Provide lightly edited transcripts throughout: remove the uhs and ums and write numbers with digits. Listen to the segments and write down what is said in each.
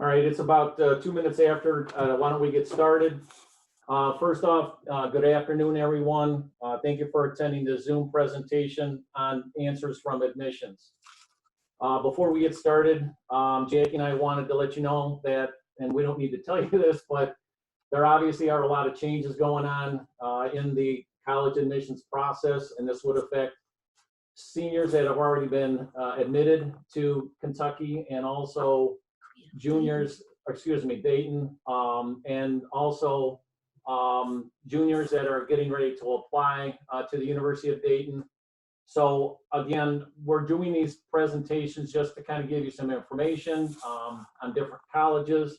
All right, it's about 2 minutes after. Why don't we get started? First off, good afternoon, everyone. Thank you for attending the Zoom presentation on answers from admissions. Before we get started, Jackie and I wanted to let you know that, and we don't need to tell you this, but there obviously are a lot of changes going on in the college admissions process, and this would affect seniors that have already been admitted to Kentucky, and also juniors, Dayton, and also juniors that are getting ready to apply to the University of Dayton. So again, we're doing these presentations just to kind of give you some information on different colleges.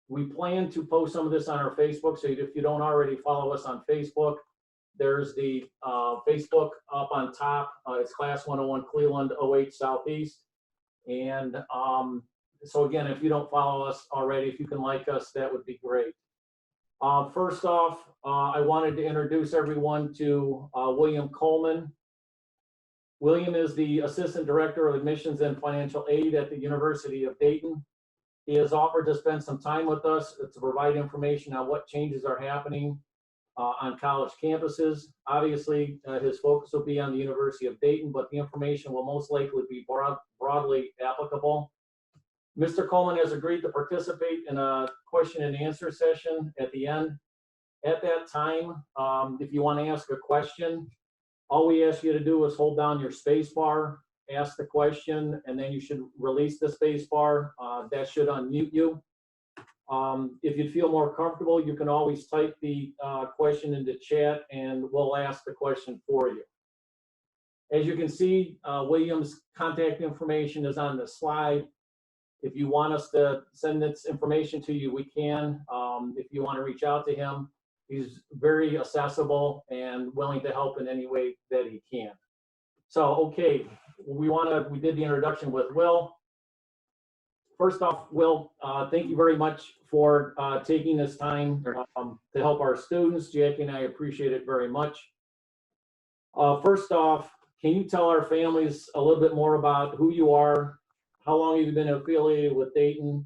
We plan to post some of this on our Facebook, so if you don't already follow us on Facebook, there's the Facebook up on top. It's Class 101 Cleveland 08 Southeast. And so again, if you don't follow us already, if you can like us, that would be great. First off, I wanted to introduce everyone to William Coleman. William is the Assistant Director of Admissions and Financial Aid at the University of Dayton. He has offered to spend some time with us to provide information on what changes are happening on college campuses. Obviously, his focus will be on the University of Dayton, but the information will most likely be broadly applicable. Mr. Coleman has agreed to participate in a question and answer session at the end. At that time, if you want to ask a question, all we ask you to do is hold down your space bar, ask the question, and then you should release the space bar. That should unmute you. If you feel more comfortable, you can always type the question into chat and we'll ask the question for you. As you can see, William's contact information is on the slide. If you want us to send this information to you, we can. If you want to reach out to him, he's very accessible and willing to help in any way that he can. So, okay, we did the introduction with Will. First off, Will, thank you very much for taking this time to help our students. Jackie and I appreciate it very much. First off, can you tell our families a little bit more about who you are? How long have you been affiliated with Dayton?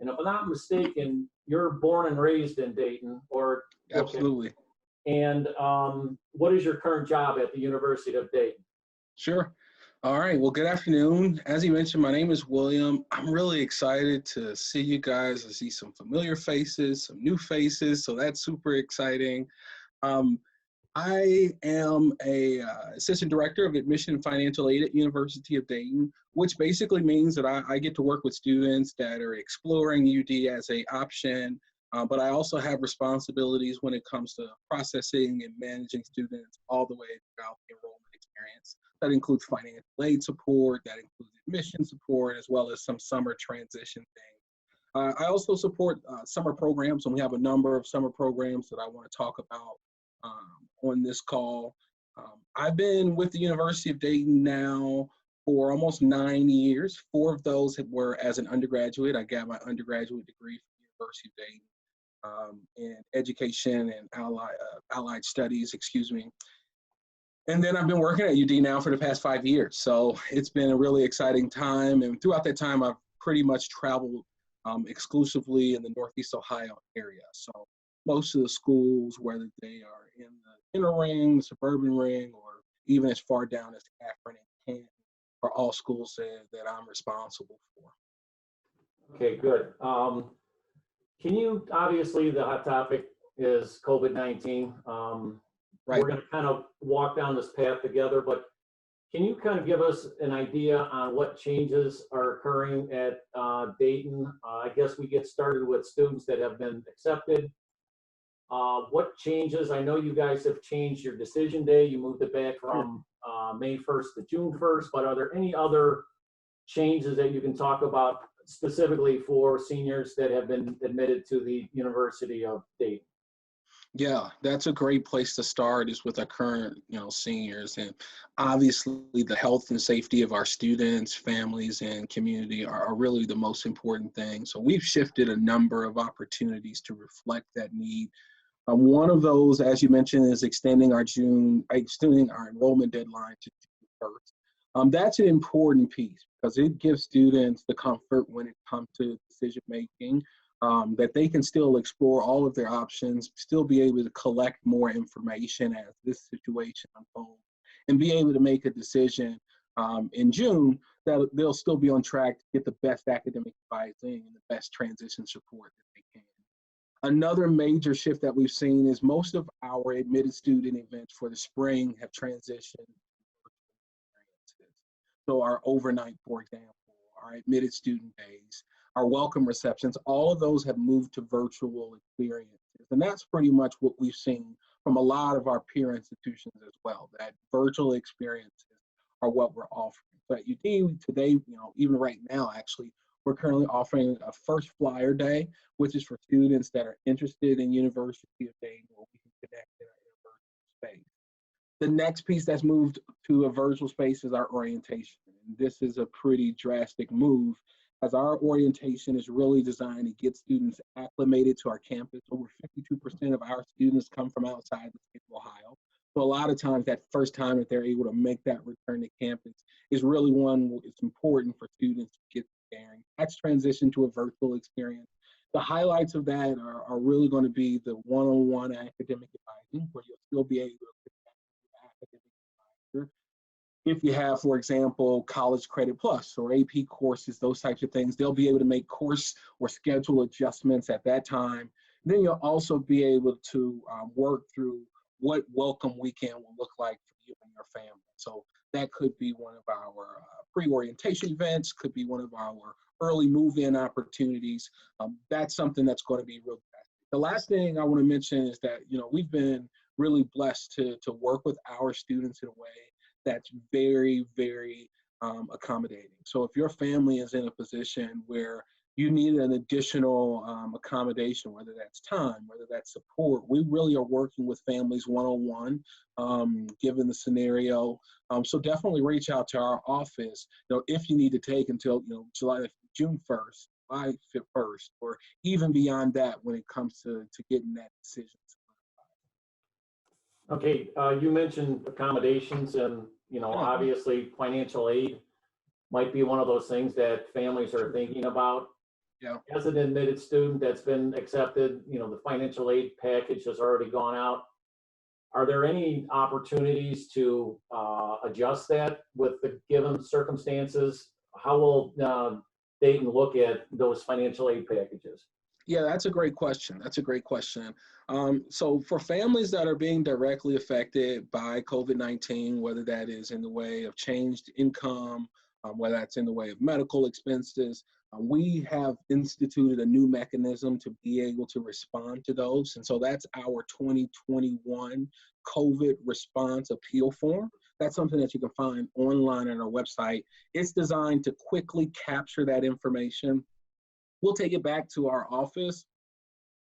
And if I'm not mistaken, you're born and raised in Dayton, or? Absolutely. Okay. And what is your current job at the University of Dayton? Sure. All right. Well, good afternoon. As you mentioned, my name is William. I'm really excited to see you guys. I see some familiar faces, some new faces, so that's super exciting. I am a Assistant Director of Admission and Financial Aid at University of Dayton, which basically means that I get to work with students that are exploring UD as an option, but I also have responsibilities when it comes to processing and managing students all the way throughout the enrollment experience. That includes financial aid support, that includes admission support, as well as some summer transition things. I also support summer programs, and we have a number of summer programs that I want to talk about on this call. I've been with the University of Dayton now for almost 9 years. 4 of those were as an undergraduate. I got my undergraduate degree from the University of Dayton in education and allied studies, And then I've been working at UD now for the past 5 years. So it's been a really exciting time. And throughout that time, I've pretty much traveled exclusively in the Northeast Ohio area. So most of the schools, whether they are in the inner ring, the suburban ring, or even as far down as Akron and Canton, are all schools that I'm responsible for. Okay, good. Can you, obviously the hot topic is COVID-19. Right. We're going to kind of walk down this path together, but can you kind of give us an idea on what changes are occurring at Dayton? I guess we get started with students that have been accepted. What changes? I know you guys have changed your decision day. You moved it back from May 1st to June 1st, but are there any other changes that you can talk about specifically for seniors that have been admitted to the University of Dayton? Yeah, that's a great place to start, is with our current, seniors. And obviously the health and safety of our students, families, and community are really the most important thing. So we've shifted a number of opportunities to reflect that need. One of those, as you mentioned, is extending our enrollment deadline to June 1st. That's an important piece because it gives students the comfort when it comes to decision making, that they can still explore all of their options, still be able to collect more information as this situation unfolds, and be able to make a decision in June that they'll still be on track to get the best academic advising and the best transition support that they can. Another major shift that we've seen is most of our admitted student events for the spring have transitioned. So our overnight, for example, our admitted student days, our welcome receptions, all of those have moved to virtual experiences. And that's pretty much what we've seen from a lot of our peer institutions as well, that virtual experiences are what we're offering. So at UD today, even right now, actually, we're currently offering a first flyer day, which is for students that are interested in University of Dayton, where we can connect in a virtual space. The next piece that's moved to a virtual space is our orientation. And this is a pretty drastic move, as our orientation is really designed to get students acclimated to our campus. Over 52% of our students come from outside the state of Ohio. So a lot of times that first time that they're able to make that return to campus is really one where it's important for students to get there. That's transitioned to a virtual experience. The highlights of that are really going to be the one-on-one academic advising, where you'll still be able to academic advisor. If you have, for example, College Credit Plus or AP courses, those types of things, they'll be able to make course or schedule adjustments at that time. Then you'll also be able to work through what welcome weekend will look like for you and your family. So that could be one of our pre-orientation events, could be one of our early move-in opportunities. That's something that's going to be real best. The last thing I want to mention is that, we've been really blessed to work with our students in a way that's very, very accommodating. So if your family is in a position where you need an additional accommodation, whether that's time, whether that's support, we really are working with families one-on-one, given the scenario. So definitely reach out to our office, if you need to take until, June 1st, July 1st, or even beyond that when it comes to getting that decision. Okay, you mentioned accommodations and, obviously financial aid might be one of those things that families are thinking about. Yeah. As an admitted student that's been accepted, the financial aid package has already gone out. Are there any opportunities to adjust that with the given circumstances? How will Dayton look at those financial aid packages? Yeah, that's a great question. So for families that are being directly affected by COVID-19, whether that is in the way of changed income, whether that's in the way of medical expenses, we have instituted a new mechanism to be able to respond to those. And so that's our 2021 COVID response appeal form. That's something that you can find online on our website. It's designed to quickly capture that information. We'll take it back to our office.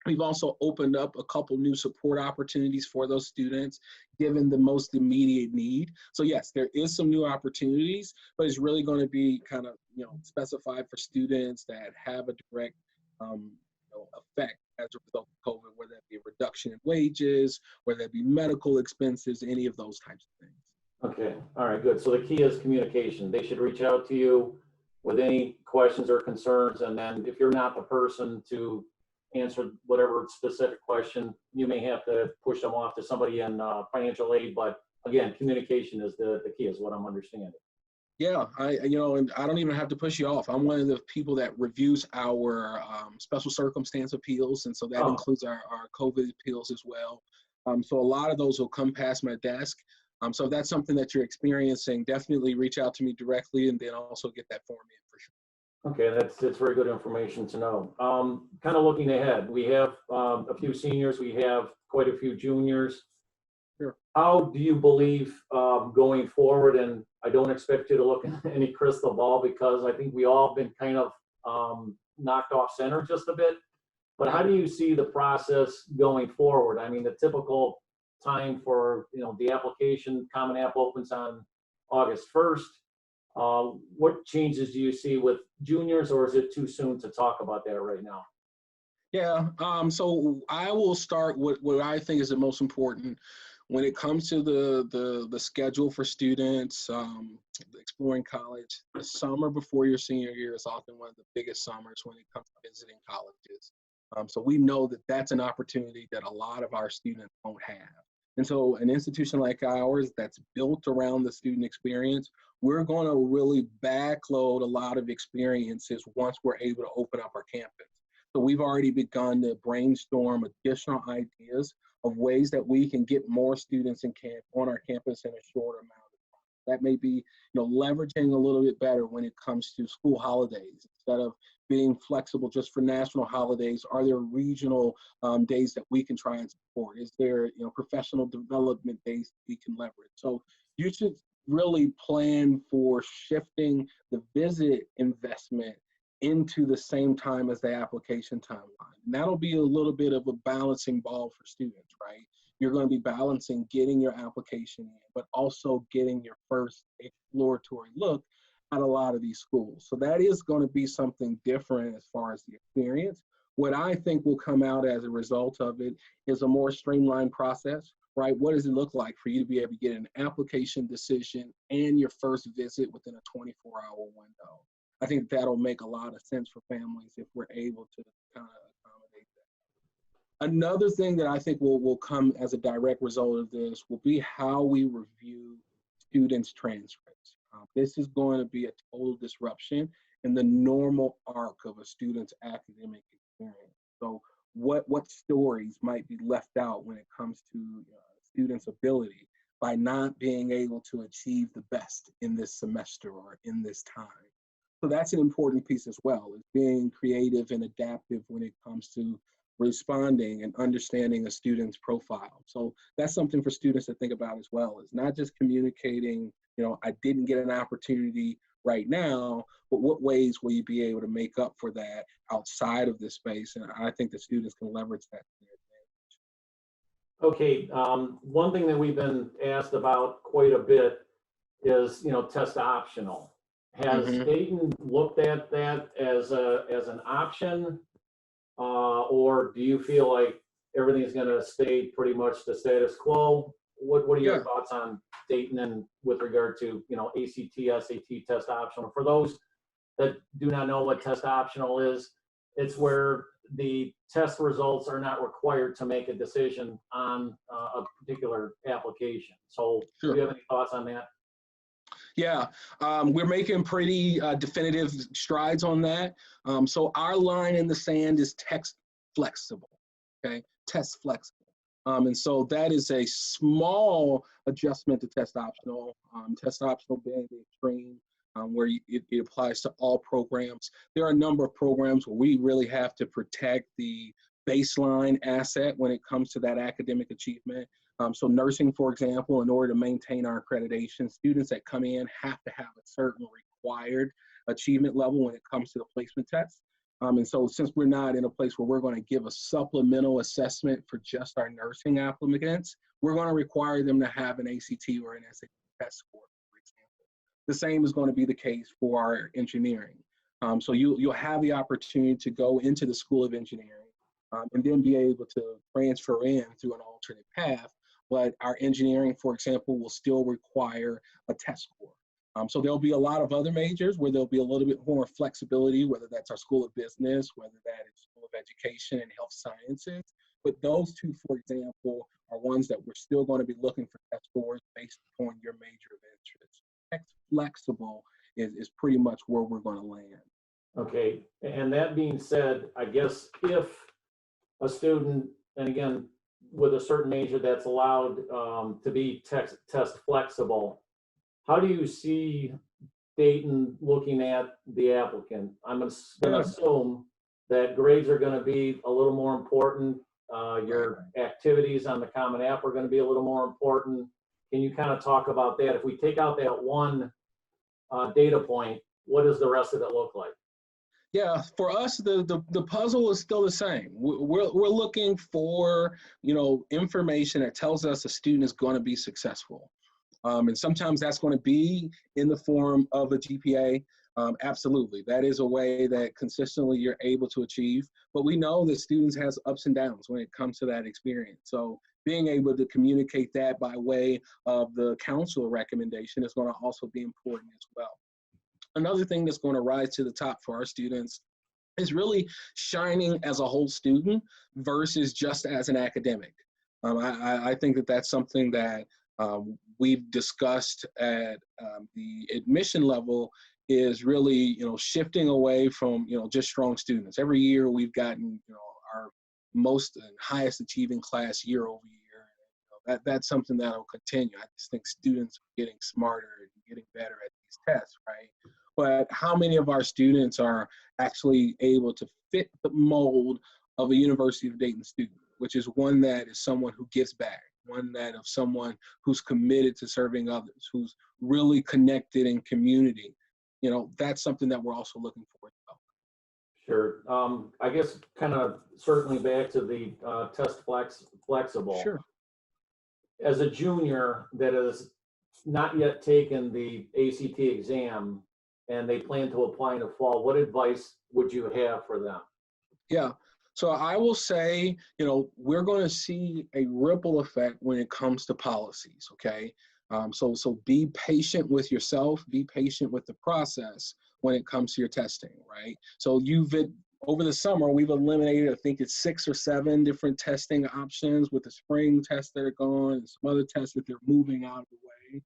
We've also opened up a couple new support opportunities for those students, given the most immediate need. So yes, there is some new opportunities, but it's really going to be kind of, specified for students that have a direct effect as a result of COVID, whether that be a reduction in wages, whether that be medical expenses, any of those types of things. Okay, all right, good. So the key is communication. They should reach out to you with any questions or concerns, and then if you're not the person to answer whatever specific question, you may have to push them off to somebody in financial aid. But again, communication is the key, is what I'm understanding. Yeah, and I don't even have to push you off. I'm one of the people that reviews our special circumstance appeals, and so that includes our COVID appeals as well. So a lot of those will come past my desk. So if that's something that you're experiencing, definitely reach out to me directly, and then also get that form in for sure. Okay, that's very good information to know. Kind of looking ahead, we have a few seniors, we have quite a few juniors. Sure. How do you believe going forward, and I don't expect you to look in any crystal ball because I think we all have been kind of knocked off center just a bit, but how do you see the process going forward? I mean, the typical time for the application, Common App opens on August 1st. What changes do you see with juniors, or is it too soon to talk about that right now? Yeah, so I will start with what I think is the most important. When it comes to the schedule for students exploring college, the summer before your senior year is often one of the biggest summers when it comes to visiting colleges. So we know that that's an opportunity that a lot of our students won't have. And so an institution like ours that's built around the student experience, we're going to really backload a lot of experiences once we're able to open up our campus. So we've already begun to brainstorm additional ideas of ways that we can get more students on our campus in a shorter amount of time. That may be, leveraging a little bit better when it comes to school holidays. Instead of being flexible just for national holidays, are there regional days that we can try and support? Is there, professional development days that we can leverage? So you should really plan for shifting the visit investment into the same time as the application timeline. And that'll be a little bit of a balancing ball for students, right? You're going to be balancing getting your application in, but also getting your first exploratory look at a lot of these schools. So that is going to be something different as far as the experience. What I think will come out as a result of it is a more streamlined process, right? What does it look like for you to be able to get an application decision and your first visit within a 24-hour window? I think that'll make a lot of sense for families if we're able to kind of accommodate that. Another thing that I think will come as a direct result of this will be how we review students' transcripts. This is going to be a total disruption in the normal arc of a student's academic experience. So what stories might be left out when it comes to students' ability by not being able to achieve the best in this semester or in this time? So that's an important piece as well, is being creative and adaptive when it comes to responding and understanding a student's profile. So that's something for students to think about as well, is not just communicating, I didn't get an opportunity right now, but what ways will you be able to make up for that outside of this space? And I think the students can leverage that to their advantage. Okay, one thing that we've been asked about quite a bit is, test optional. Has Dayton looked at that as an option, or do you feel like everything's going to stay pretty much the status quo? What are your thoughts on Dayton and with regard to ACT, SAT test optional? For those that do not know what test optional is, it's where the test results are not required to make a decision on a particular application. So do you have any thoughts on that? Yeah, we're making pretty definitive strides on that. So our line in the sand is text flexible, okay? Test flexible. And so that is a small adjustment to test optional. Test optional being the extreme, where it applies to all programs. There are a number of programs where we really have to protect the baseline asset when it comes to that academic achievement. So nursing, for example, in order to maintain our accreditation, students that come in have to have a certain required achievement level when it comes to the placement test. And so since we're not in a place where we're going to give a supplemental assessment for just our nursing applicants, we're going to require them to have an ACT or an SAT test score, for example. The same is going to be the case for our engineering. So you'll have the opportunity to go into the School of Engineering and then be able to transfer in through an alternate path. But our engineering, for example, will still require a test score. So there'll be a lot of other majors where there'll be a little bit more flexibility, whether that's our School of Business, whether that is School of Education and Health Sciences. But those two, for example, are ones that we're still going to be looking for test scores based upon your major of interest. Text flexible is pretty much where we're going to land. Okay, and that being said, I guess if a student, and again, with a certain major that's allowed to be test flexible, how do you see Dayton looking at the applicant? I'm going to assume that grades are going to be a little more important. Your activities on the Common App are going to be a little more important. Can you kind of talk about that? If we take out that one data point, what does the rest of it look like? Yeah, for us, the puzzle is still the same. We're looking for, information that tells us a student is going to be successful. And sometimes that's going to be in the form of a GPA. Absolutely. That is a way that consistently you're able to achieve. But we know that students has ups and downs when it comes to that experience. So being able to communicate that by way of the council recommendation is going to also be important as well. Another thing that's going to rise to the top for our students is really shining as a whole student versus just as an academic. I think that that's something that we've discussed at the admission level is really, shifting away from, just strong students. Every year we've gotten, our most and highest achieving class year over year. That's something that'll continue. I just think students are getting smarter and getting better at these tests, right? But how many of our students are actually able to fit the mold of a University of Dayton student, which is one that is someone who gives back, one that of someone who's committed to serving others, who's really connected in community. That's something that we're also looking for as well. Sure. I guess kind of circling back to the test flexible. Sure. As a junior that has not yet taken the ACT exam and they plan to apply in the fall, what advice would you have for them? Yeah. So I will say, we're going to see a ripple effect when it comes to policies. Okay. So be patient with yourself, be patient with the process when it comes to your testing, right? So over the summer, we've eliminated, I think it's 6 or 7 different testing options with the spring tests that are gone and some other tests that they're moving out of the way.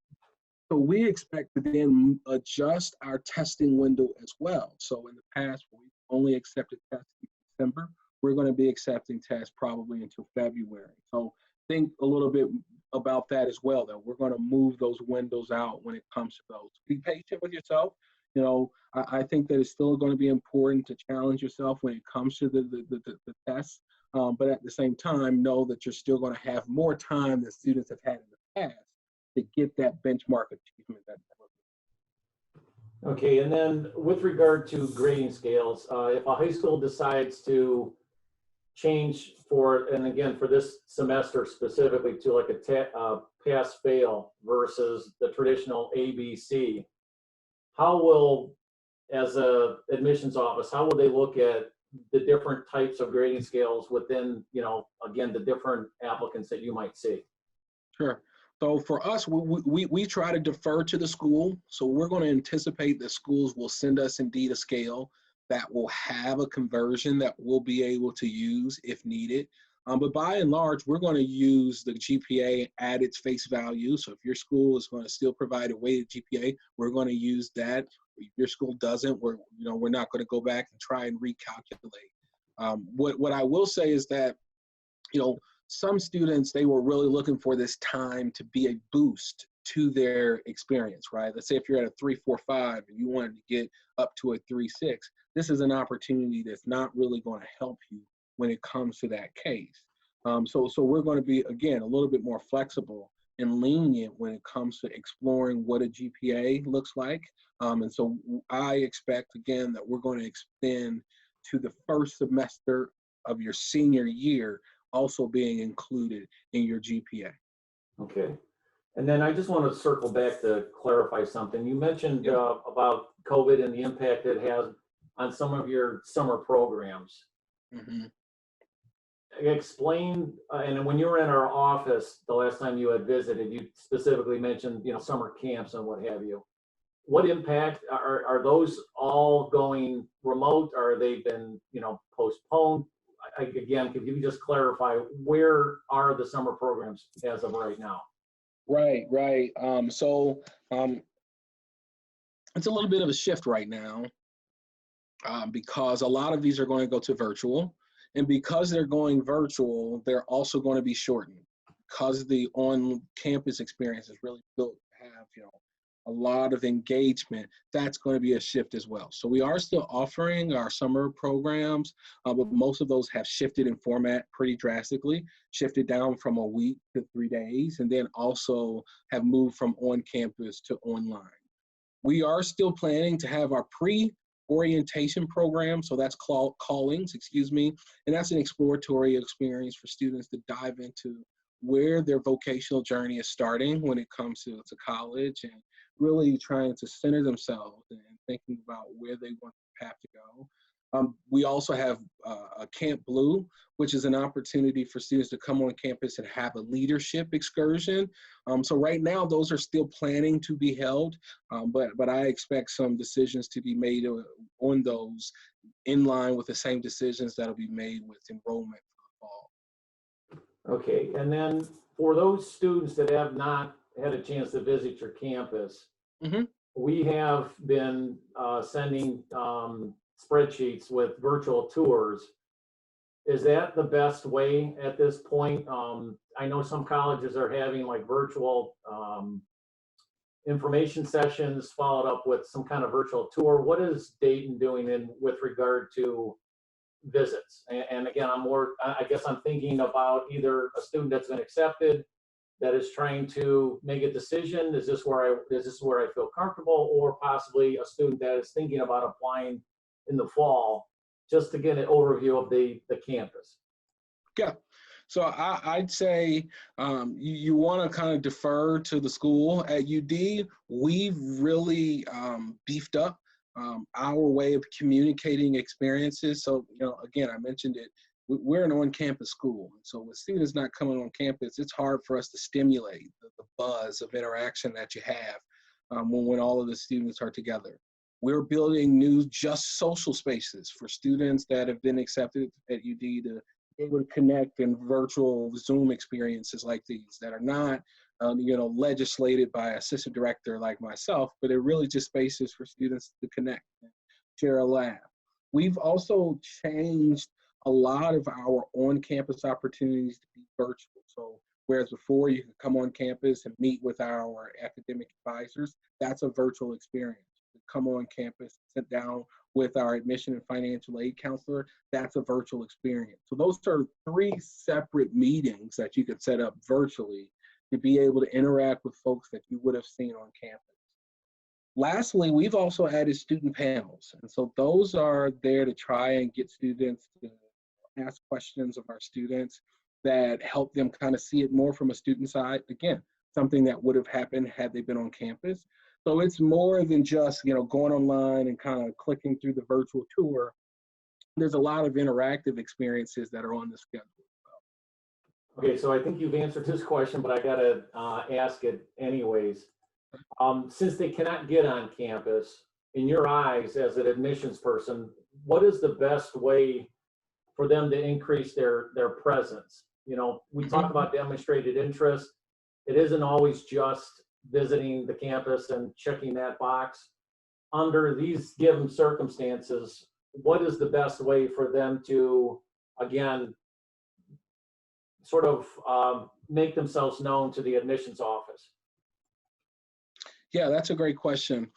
So we expect to then adjust our testing window as well. So in the past, we only accepted tests in December. We're going to be accepting tests probably until February. So think a little bit about that as well, that we're going to move those windows out when it comes to those. Be patient with yourself. I think that it's still going to be important to challenge yourself when it comes to the tests. But at the same time, know that you're still going to have more time than students have had in the past to get that benchmark achievement. Okay, and then with regard to grading scales, if a high school decides to change and again, for this semester specifically, to like a pass-fail versus the traditional ABC, how will, as a admissions office, how will they look at the different types of grading scales within, again, the different applicants that you might see? Sure. So for us, we try to defer to the school. So we're going to anticipate that schools will send us indeed a scale that will have a conversion that we'll be able to use if needed. But by and large, we're going to use the GPA at its face value. So if your school is going to still provide a weighted GPA, we're going to use that. If your school doesn't, we're not going to go back and try and recalculate. What I will say is that, some students, they were really looking for this time to be a boost to their experience, right? Let's say if you're at a 3.45 and you wanted to get up to a 3.6, this is an opportunity that's not really going to help you when it comes to that case. So we're going to be, again, a little bit more flexible and lenient when it comes to exploring what a GPA looks like. And so I expect, again, that we're going to extend to the first semester of your senior year also being included in your GPA. Okay. And then I just want to circle back to clarify something. You mentioned about COVID and the impact it has on some of your summer programs. Mm-hmm. Explain, and when you were in our office the last time you had visited, you specifically mentioned, summer camps and what have you. What impact are those all going remote? Or are they been, postponed? Again, could you just clarify where are the summer programs as of right now? Right. So it's a little bit of a shift right now because a lot of these are going to go to virtual. And because they're going virtual, they're also going to be shortened because the on-campus experience is really built to have, a lot of engagement. That's going to be a shift as well. So we are still offering our summer programs, but most of those have shifted in format pretty drastically, shifted down from a week to 3 days, and then also have moved from on-campus to online. We are still planning to have our pre-orientation program, so that's callings, and that's an exploratory experience for students to dive into where their vocational journey is starting when it comes to college and really trying to center themselves and thinking about where they want the path to go. We also have a Camp Blue, which is an opportunity for students to come on campus and have a leadership excursion. So right now, those are still planning to be held, but I expect some decisions to be made on those in line with the same decisions that'll be made with enrollment for the fall. Okay, and then for those students that have not had a chance to visit your campus, Mm-hmm. we have been sending spreadsheets with virtual tours. Is that the best way at this point? I know some colleges are having like virtual information sessions followed up with some kind of virtual tour. What is Dayton doing in with regard to visits? And again, I guess I'm thinking about either a student that's been accepted that is trying to make a decision. Is this where I feel comfortable, or possibly a student that is thinking about applying in the fall, just to get an overview of the campus? Yeah. So I'd say you want to kind of defer to the school. At UD, we've really beefed up our way of communicating experiences. So, again, I mentioned it. We're an on-campus school. So with students not coming on campus, it's hard for us to stimulate the buzz of interaction that you have when all of the students are together. We're building new just social spaces for students that have been accepted at UD to be able to connect in virtual Zoom experiences like these that are not, legislated by an assistant director like myself, but they're really just spaces for students to connect and share a laugh. We've also changed a lot of our on-campus opportunities to be virtual. So whereas before you could come on campus and meet with our academic advisors, that's a virtual experience. Come on campus, sit down with our admission and financial aid counselor, that's a virtual experience. So those are 3 separate meetings that you could set up virtually to be able to interact with folks that you would have seen on campus. Lastly, we've also added student panels. And so those are there to try and get students to ask questions of our students that help them kind of see it more from a student side. Again, something that would have happened had they been on campus. So it's more than just, going online and kind of clicking through the virtual tour. There's a lot of interactive experiences that are on the schedule. Okay, so I think you've answered this question, but I gotta ask it anyways. Since they cannot get on campus, in your eyes as an admissions person, what is the best way for them to increase their presence? We talk about demonstrated interest. It isn't always just visiting the campus and checking that box. Under these given circumstances, what is the best way for them to, again, sort of make themselves known to the admissions office? Yeah, that's a great question.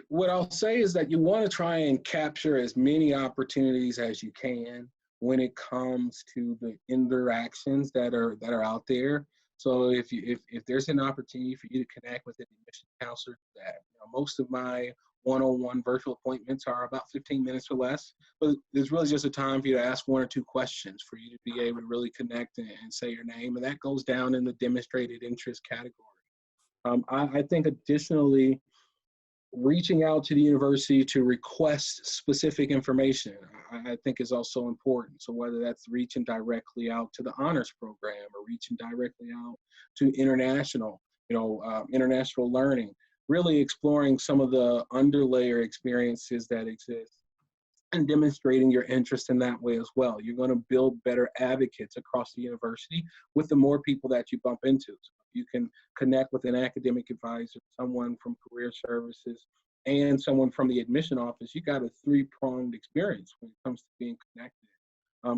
What I'll say is that you want to try and capture as many opportunities as you can when it comes to the interactions that are out there. So if there's an opportunity for you to connect with an admission counselor, that most of my one-on-one virtual appointments are about 15 minutes or less, but there's really just a time for you to ask 1 or 2 questions for you to be able to really connect and say your name, and that goes down in the demonstrated interest category. I think additionally, reaching out to the university to request specific information, I think is also important. So whether that's reaching directly out to the honors program or reaching directly out to international learning, really exploring some of the underlayer experiences that exist and demonstrating your interest in that way as well. You're going to build better advocates across the university with the more people that you bump into. So you can connect with an academic advisor, someone from career services, and someone from the admission office. You got a 3-pronged experience when it comes to being connected.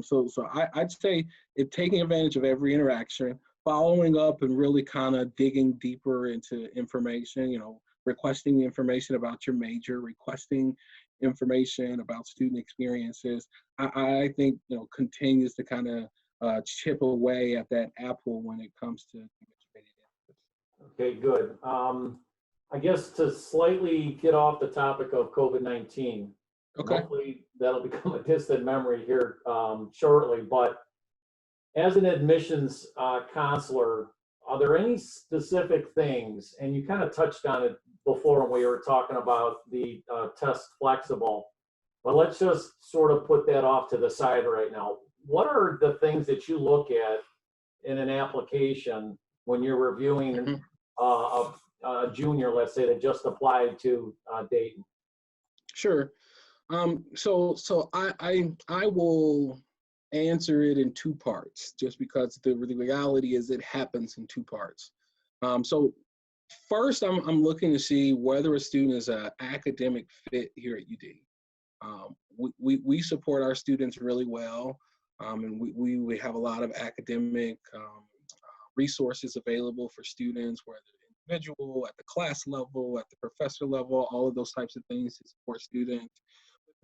So I'd say taking advantage of every interaction, following up and really kind of digging deeper into information, requesting information about your major, requesting information about student experiences, I think, continues to kind of chip away at that apple when it comes to demonstrated interest. Okay, good. I guess to slightly get off the topic of COVID-19, Okay. hopefully that'll become a distant memory here shortly, but as an admissions counselor, are there any specific things, and you kind of touched on it before when we were talking about the test flexible, but let's just sort of put that off to the side right now. What are the things that you look at in an application when you're reviewing Mhm. a junior, let's say, that just applied to Dayton? Sure. So I will answer it in two parts, just because the reality is it happens in two parts. So first, I'm looking to see whether a student is an academic fit here at UD. We support our students really well, and we have a lot of academic resources available for students, whether individual, at the class level, at the professor level, all of those types of things to support students.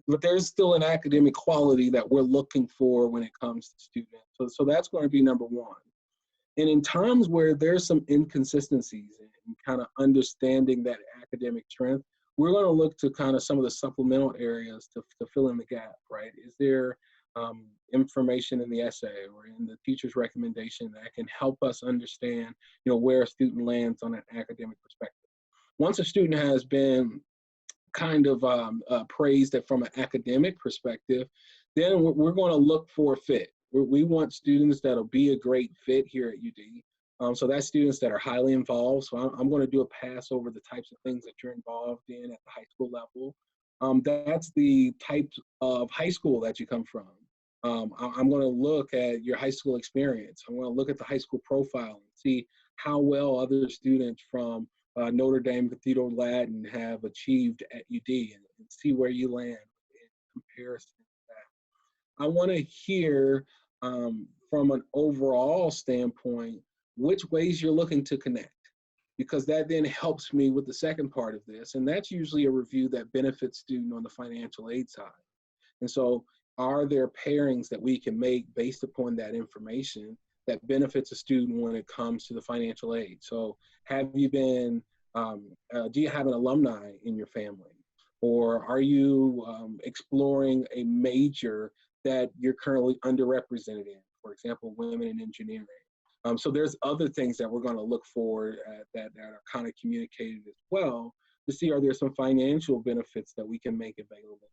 But there's still an academic quality that we're looking for when it comes to students. So that's going to be number one. And in times where there's some inconsistencies in kind of understanding that academic strength, we're going to look to kind of some of the supplemental areas to fill in the gap, right? Is there information in the essay or in the teacher's recommendation that can help us understand, where a student lands on an academic perspective? Once a student has been kind of praised it from an academic perspective, then we're going to look for a fit. We want students that'll be a great fit here at UD. So that's students that are highly involved. So I'm going to do a pass over the types of things that you're involved in at the high school level. That's the type of high school that you come from. I'm going to look at your high school experience. I'm going to look at the high school profile and see how well other students from Notre Dame Cathedral Latin have achieved at UD, and see where you land in comparison to that. I want to hear from an overall standpoint which ways you're looking to connect, because that then helps me with the second part of this, and that's usually a review that benefits student on the financial aid side. And so are there pairings that we can make based upon that information that benefits a student when it comes to the financial aid? So have you been, do you have an alumni in your family? Or are you exploring a major that you're currently underrepresented in? For example, women in engineering. So there's other things that we're going to look for that are kind of communicated as well, to see are there some financial benefits that we can make available.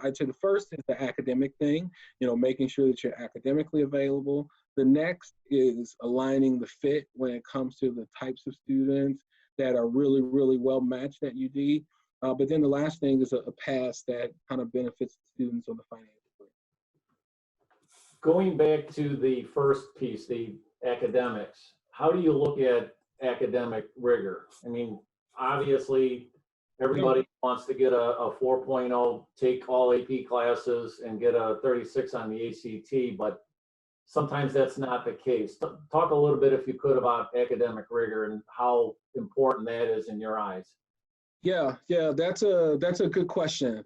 I'd say the first is the academic thing, making sure that you're academically available. The next is aligning the fit when it comes to the types of students that are really, really well matched at UD. But then the last thing is a pass that kind of benefits the students on the financial end. Going back to the first piece, the academics, how do you look at academic rigor? I mean, obviously, everybody wants to get a 4.0, take all AP classes and get a 36 on the ACT, but sometimes that's not the case. Talk a little bit, if you could, about academic rigor and how important that is in your eyes. Yeah, that's a good question.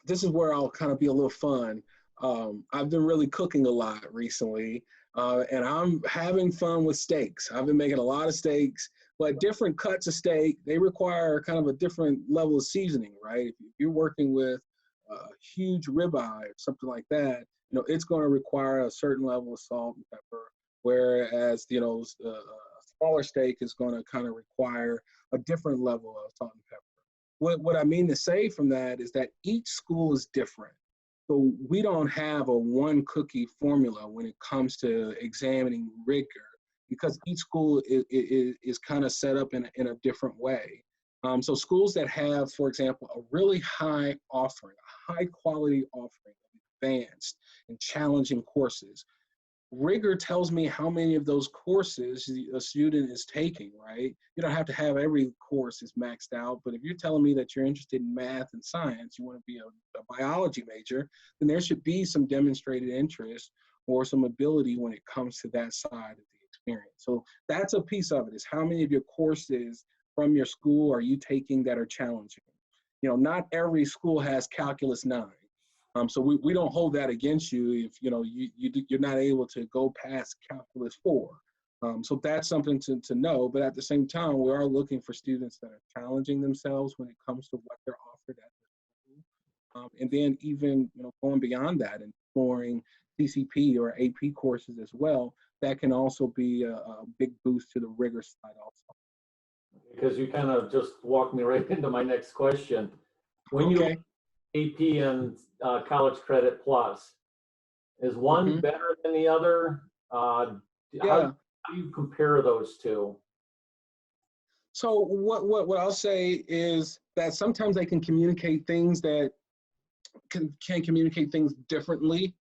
This is where I'll kind of be a little fun. I've been really cooking a lot recently, and I'm having fun with steaks. I've been making a lot of steaks, but different cuts of steak, they require kind of a different level of seasoning, right? If you're working with a huge ribeye or something like that, it's going to require a certain level of salt and pepper, whereas, a smaller steak is going to kind of require a different level of salt and pepper. What I mean to say from that is that each school is different. So we don't have a one cookie formula when it comes to examining rigor, because each school is kind of set up in a different way. So schools that have, for example, a really high offering, a high quality offering of advanced and challenging courses, rigor tells me how many of those courses a student is taking, right? You don't have to have every course is maxed out, but if you're telling me that you're interested in math and science, you want to be a biology major, then there should be some demonstrated interest or some ability when it comes to that side of the experience. So that's a piece of it, is how many of your courses from your school are you taking that are challenging? Not every school has Calculus 9. So we don't hold that against you if you're not able to go past Calculus 4. So that's something to know. But at the same time, we are looking for students that are challenging themselves when it comes to what they're offered at the school. And then even going beyond that and exploring CCP or AP courses as well, that can also be a big boost to the rigor side also. Because you kind of just walked me right into my next question. When you Okay. AP and College Credit Plus, is one Hmm. better than the other? Yeah. How do you compare those two? So what I'll say is that sometimes they can communicate things that can communicate things differently,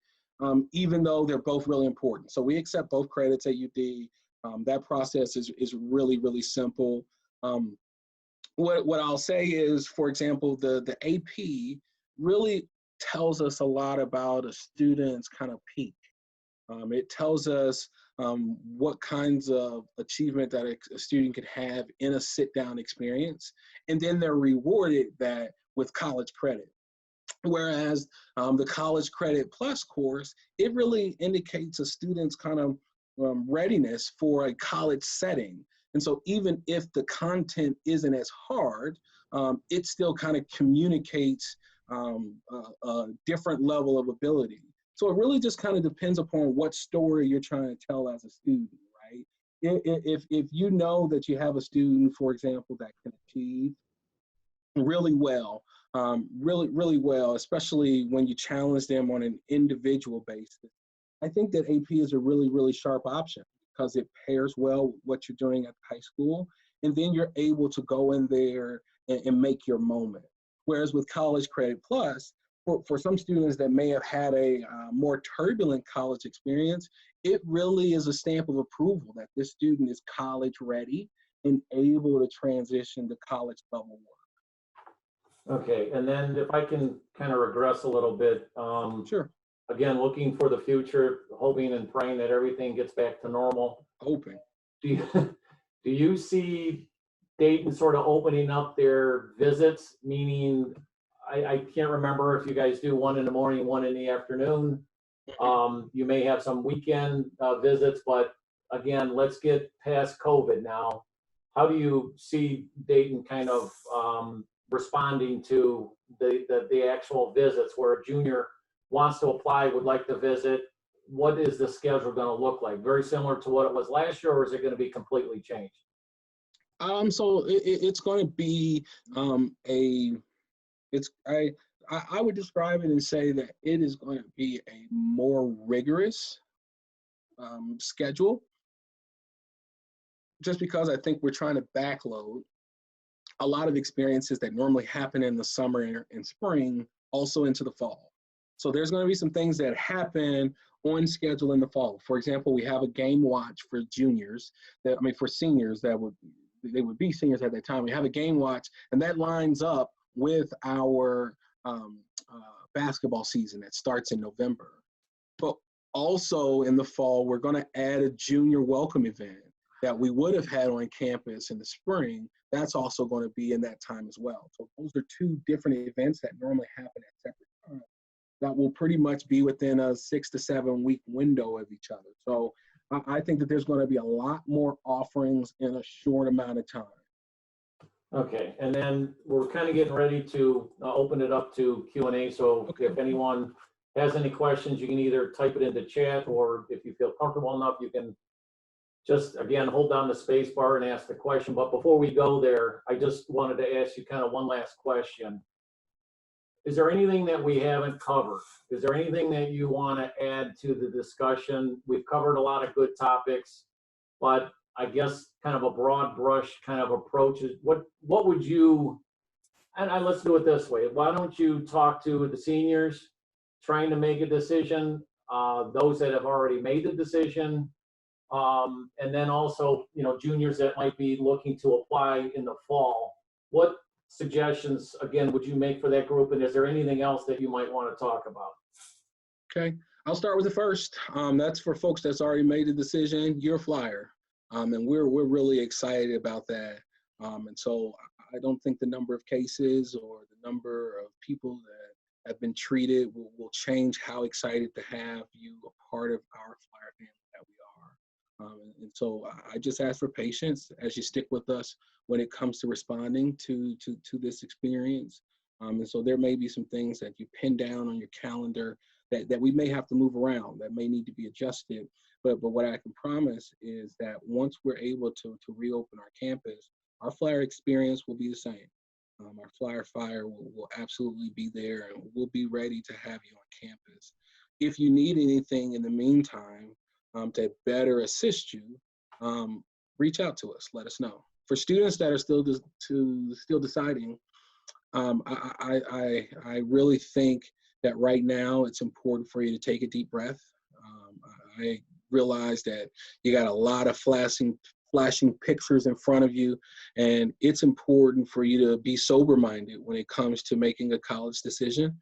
even though they're both really important. So we accept both credits at UD. That process is really, really simple. Um, what I'll say is, for example, the AP really tells us a lot about a student's kind of peak. It tells us what kinds of achievement that a student could have in a sit-down experience, and then they're rewarded that with college credit. Whereas the College Credit Plus course, it really indicates a student's kind of readiness for a college setting. And so even if the content isn't as hard, it still kind of communicates a different level of ability. So it really just kind of depends upon what story you're trying to tell as a student, right? If you know that you have a student, for example, that can achieve really well, really well, especially when you challenge them on an individual basis. I think that AP is a really, really sharp option because it pairs well with what you're doing at high school. And then you're able to go in there and make your moment. Whereas with College Credit Plus, for some students that may have had a more turbulent college experience, it really is a stamp of approval that this student is college ready and able to transition to college level work. Okay, and then if I can kind of regress a little bit, Sure. again, looking for the future, hoping and praying that everything gets back to normal. Hoping. Do you, do you see Dayton sort of opening up their visits? Meaning, I can't remember if you guys do one in the morning, one in the afternoon. You may have some weekend visits, but again, let's get past COVID now. How do you see Dayton kind of responding to the actual visits where a junior wants to apply, would like to visit? What is the schedule going to look like? Very similar to what it was last year, or is it going to be completely changed? So it's going to be a it's I would describe it and say that it is going to be a more rigorous schedule, just because I think we're trying to backload a lot of experiences that normally happen in the summer and spring also into the fall. So there's going to be some things that happen on schedule in the fall. For example, we have a game watch for juniors for seniors they would be seniors at that time. We have a game watch, and that lines up with our basketball season that starts in November. But also in the fall, we're going to add a junior welcome event that we would have had on campus in the spring. That's also going to be in that time as well. So those are two different events that normally happen at separate times that will pretty much be within a 6 to 7 week window of each other. So I think that there's going to be a lot more offerings in a short amount of time. Okay, and then we're kind of getting ready to open it up to Q&A. So Okay. if anyone has any questions, you can either type it into chat, or if you feel comfortable enough, you can just, again, hold down the space bar and ask the question. But before we go there, I just wanted to ask you kind of one last question. Is there anything that we haven't covered? Is there anything that you want to add to the discussion? We've covered a lot of good topics, but I guess kind of a broad brush kind of approach is what would you, and let's do it this way. Why don't you talk to the seniors trying to make a decision, those that have already made the decision, and then also, juniors that might be looking to apply in the fall. What suggestions, again, would you make for that group? And is there anything else that you might want to talk about? Okay, I'll start with the first. That's for folks that's already made the decision. You're a flyer, and we're really excited about that. And so I don't think the number of cases or the number of people that have been treated will change how excited to have you a part of our flyer family that we are. And so I just ask for patience as you stick with us when it comes to responding to this experience. And so there may be some things that you pin down on your calendar that we may have to move around, that may need to be adjusted. But what I can promise is that once we're able to reopen our campus, our flyer experience will be the same. Our flyer fire will absolutely be there, and we'll be ready to have you on campus. If you need anything in the meantime to better assist you, reach out to us. Let us know. For students that are still deciding, I really think that right now it's important for you to take a deep breath. I realize that you got a lot of flashing pictures in front of you, and it's important for you to be sober-minded when it comes to making a college decision.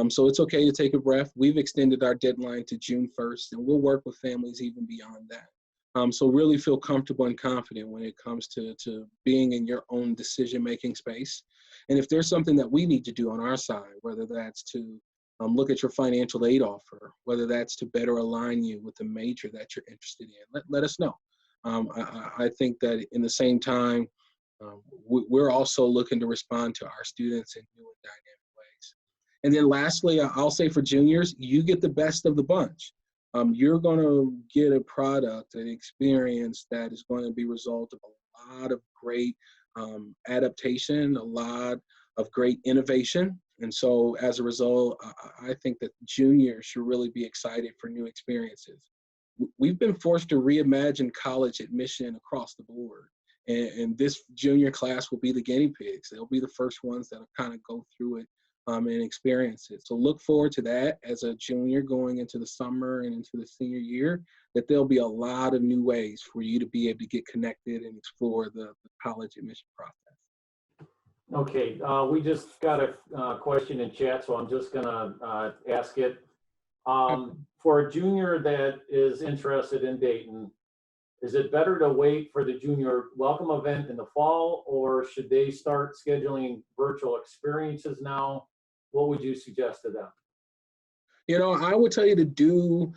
So it's okay to take a breath. We've extended our deadline to June 1st, and we'll work with families even beyond that. So really feel comfortable and confident when it comes to being in your own decision-making space. And if there's something that we need to do on our side, whether that's to look at your financial aid offer, whether that's to better align you with the major that you're interested in, let us know. I think that in the same time, we're also looking to respond to our students in new and dynamic ways. And then lastly, I'll say for juniors, you get the best of the bunch. You're going to get a product, an experience that is going to be a result of a lot of great adaptation, a lot of great innovation. And so as a result, I think that juniors should really be excited for new experiences. We've been forced to reimagine college admission across the board. And this junior class will be the guinea pigs. They'll be the first ones that'll kind of go through it and experience it. So look forward to that as a junior going into the summer and into the senior year, that there'll be a lot of new ways for you to be able to get connected and explore the college admission process. Okay, we just got a question in chat, so I'm just gonna ask it. For a junior that is interested in Dayton, is it better to wait for the junior welcome event in the fall, or should they start scheduling virtual experiences now? What would you suggest to them? You know, I would tell you to do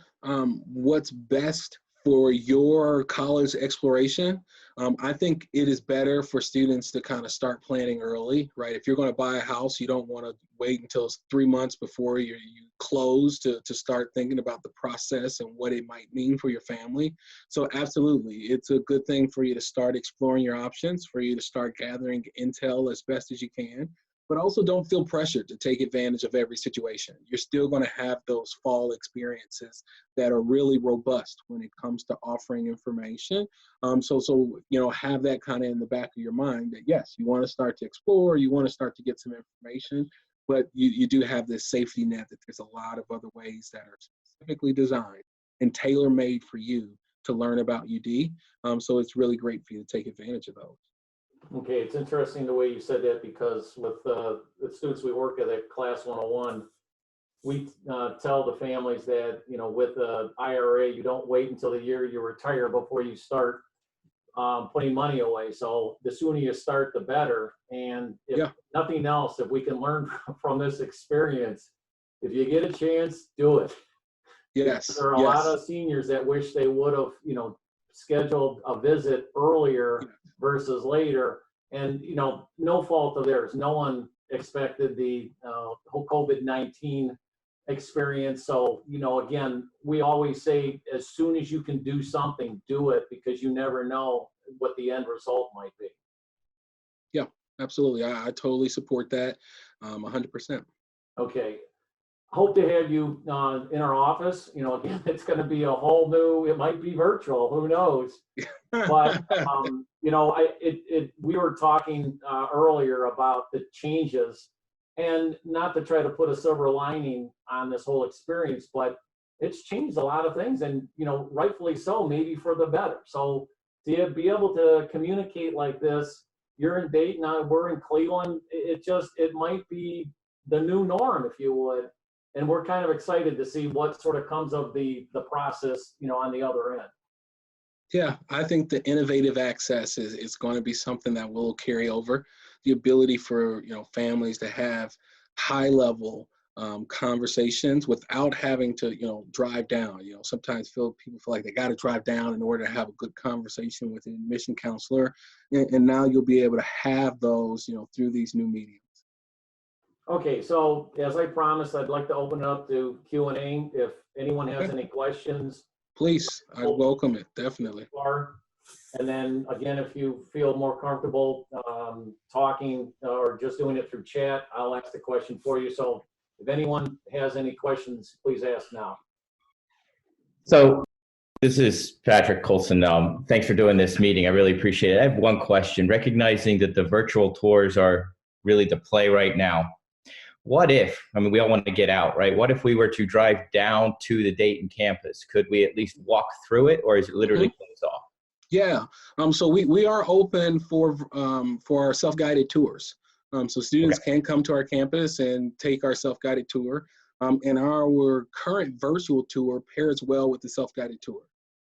what's best for your college exploration. I think it is better for students to kind of start planning early, right? If you're going to buy a house, you don't want to wait until 3 months before you close to start thinking about the process and what it might mean for your family. So absolutely, it's a good thing for you to start exploring your options, for you to start gathering intel as best as you can. But also don't feel pressured to take advantage of every situation. You're still going to have those fall experiences that are really robust when it comes to offering information. So you know, have that kind of in the back of your mind that yes, you want to start to explore, you want to start to get some information, but you do have this safety net that there's a lot of other ways that are specifically designed and tailor-made for you to learn about UD. So it's really great for you to take advantage of those. Okay, it's interesting the way you said that, because with the students we work at Class 101, we tell the families that, you know, with the IRA, you don't wait until the year you retire before you start putting money away. So the sooner you start, the better. And if nothing else, if we can learn from this experience, if you get a chance, do it. Yes. There are a lot of seniors that wish they would have, you know, scheduled a visit earlier versus later, and you know, no fault of theirs. No one expected the whole COVID-19 experience. So you know, again, we always say, as soon as you can do something, do it, because you never know what the end result might be. Yeah, absolutely. I totally support that, 100%. Okay. Hope to have you in our office. You know, again, it's going to be a whole new, it might be virtual, who knows? But, you know, we were talking earlier about the changes, and not to try to put a silver lining on this whole experience, but it's changed a lot of things, and, you know, rightfully so, maybe for the better. So to be able to communicate like this, you're in Dayton, we're in Cleveland, it might be the new norm, if you would. And we're kind of excited to see what sort of comes of the process, you know, on the other end. Yeah, I think the innovative access is going to be something that will carry over. The ability for, you know, families to have high level conversations without having to, you know, drive down. You know, sometimes people feel like they got to drive down in order to have a good conversation with an admission counselor. And now you'll be able to have those, you know, through these new mediums. Okay, so as I promised, I'd like to open it up to Q&A. If anyone has Okay. any questions, Please, I welcome it, definitely. or, and then again, if you feel more comfortable talking or just doing it through chat, I'll ask the question for you. So if anyone has any questions, please ask now. So this is Patrick Colson. Thanks for doing this meeting. I really appreciate it. I have one question. Recognizing that the virtual tours are really the play right now, what if, I mean, we all want to get out, right? What if we were to drive down to the Dayton campus? Could we at least walk through it, or is it literally closed off? Yeah, so we are open for our self-guided tours. So students can come to our campus and take our self-guided tour. And our current virtual tour pairs well with the self-guided tour.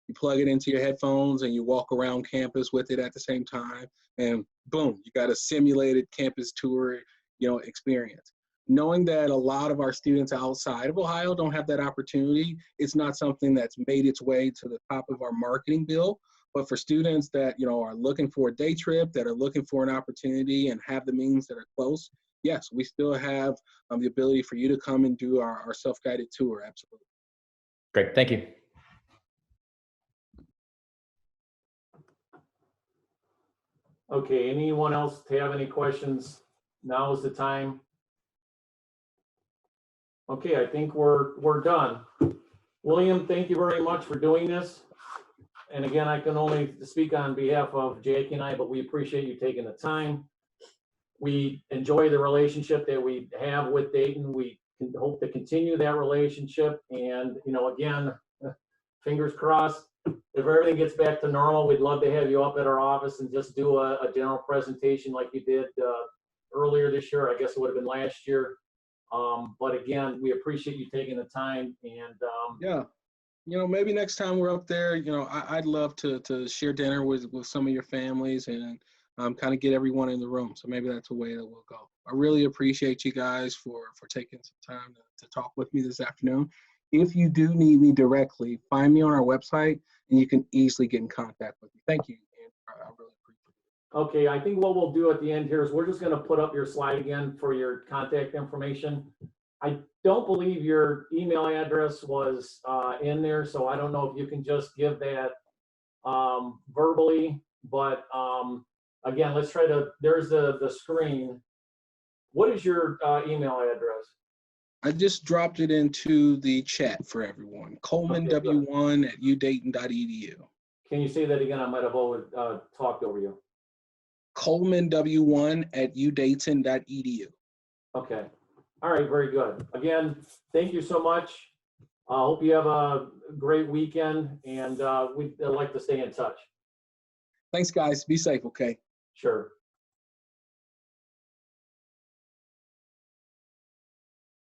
You plug it into your headphones and you walk around campus with it at the same time, and boom, you got a simulated campus tour, experience. Knowing that a lot of our students outside of Ohio don't have that opportunity, it's not something that's made its way to the top of our marketing bill. But for students that, are looking for a day trip, that are looking for an opportunity and have the means that are close, yes, we still have the ability for you to come and do our self-guided tour, absolutely. Great, thank you. Okay, anyone else have any questions? Now is the time. Okay, I think we're done. William, thank you very much for doing this. And again, I can only speak on behalf of Jackie and I, but we appreciate you taking the time. We enjoy the relationship that we have with Dayton. We can hope to continue that relationship. And, again, fingers crossed, if everything gets back to normal, we'd love to have you up at our office and just do a general presentation like you did earlier this year. I guess it would have been last year. But again, we appreciate you taking the time. And yeah, maybe next time we're up there, I'd love to share dinner with some of your families and kind of get everyone in the room. So maybe that's a way that we'll go. I really appreciate you guys for taking some time to talk with me this afternoon. If you do need me directly, find me on our website and you can easily get in contact with me. Thank you. I really appreciate it. okay, I think what we'll do at the end here is we're just going to put up your slide again for your contact information. I don't believe your email address was in there, so I don't know if you can just give that verbally, but again, let's try to, there's the screen. What is your email address? I just dropped it into the chat for everyone. colemanw1@udayton.edu. Can you say that again? I might have talked over you. colemanw1@udayton.edu. Okay. All right, very good. Again, thank you so much. I hope you have a great weekend, and we'd like to stay in touch. Thanks, guys. Be safe, okay? Sure.